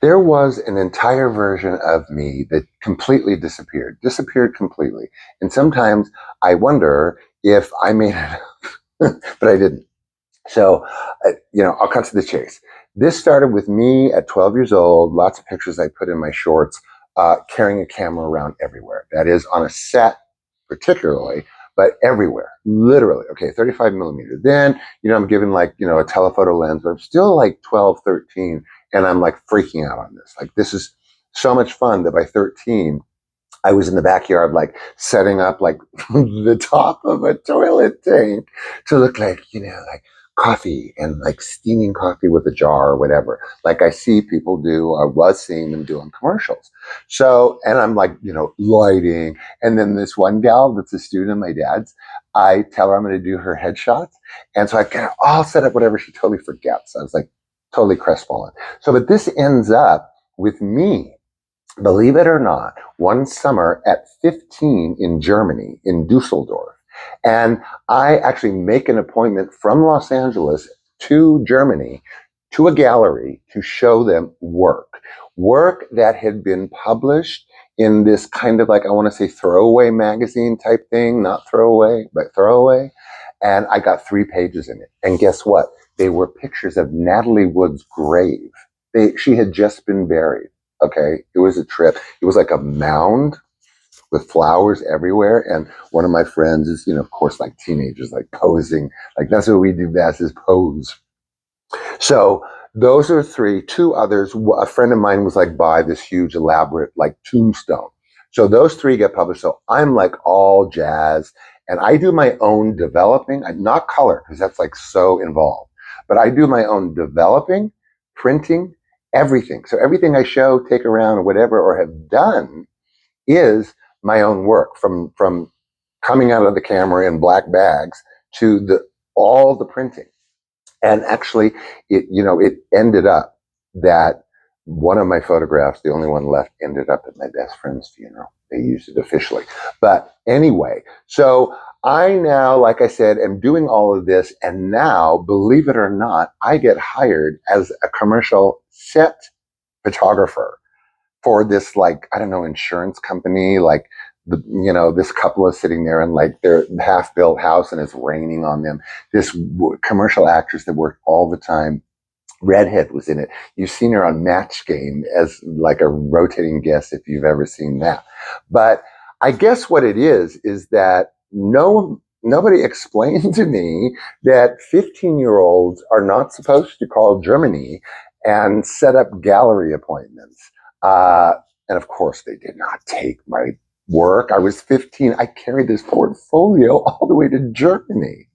There was an entire version of me that completely disappeared completely. And sometimes I wonder if I made it up, but I didn't. So, I'll cut to the chase. This started with me at 12 years old, lots of pictures I put in my shorts, carrying a camera around everywhere. That is on a set, particularly, but everywhere, literally. Okay, 35 millimeter. Then, I'm given like, a telephoto lens, but I'm still like 12, 13, and I'm like freaking out on this. Like, this is so much fun that by 13, I was in the backyard, like setting up like the top of a toilet tank to look like, like coffee and like steaming coffee with a jar or whatever. Like I see people do, I was seeing them do on commercials. So, and I'm like, lighting. And then this one gal that's a student of my dad's, I tell her I'm going to do her headshots. And so I get it all set up, whatever. She totally forgets. I was like totally crestfallen. So, but this ends up with me, believe it or not, one summer at 15 in Germany, in Dusseldorf. And I actually make an appointment from Los Angeles to Germany to a gallery to show them work that had been published in this kind of like, I want to say throwaway magazine type thing, not throwaway, but throwaway. And I got 3 pages in it. And guess what? They were pictures of Natalie Wood's grave. She had just been buried. Okay, it was a trip. It was like a mound with flowers everywhere. And one of my friends is, of course, like teenagers, like posing. Like that's what we do best is pose. So those are 3. 2 others. A friend of mine was like, buy this huge, elaborate, like tombstone. So those 3 get published. So I'm like all jazz. And I do my own developing, not color, because that's like so involved. But I do my own developing, printing, everything. So everything I show, take around, or whatever, or have done is my own work from coming out of the camera in black bags to all the printing. And actually, it ended up that one of my photographs, the only one left, ended up at my best friend's funeral. They used it officially. But anyway, so I now, like I said, am doing all of this. And now, believe it or not, I get hired as a commercial set photographer for this, like, I don't know, insurance company. Like, this couple is sitting there in like their half built house and it's raining on them. This commercial actress that worked all the time, redhead, was in it. You've seen her on Match Game as like a rotating guest if you've ever seen that. But I guess what it is that nobody explained to me that 15-year-olds are not supposed to call Germany and set up gallery appointments. Uh, and of course, they did not take my work. I was 15. I carried this portfolio all the way to Germany.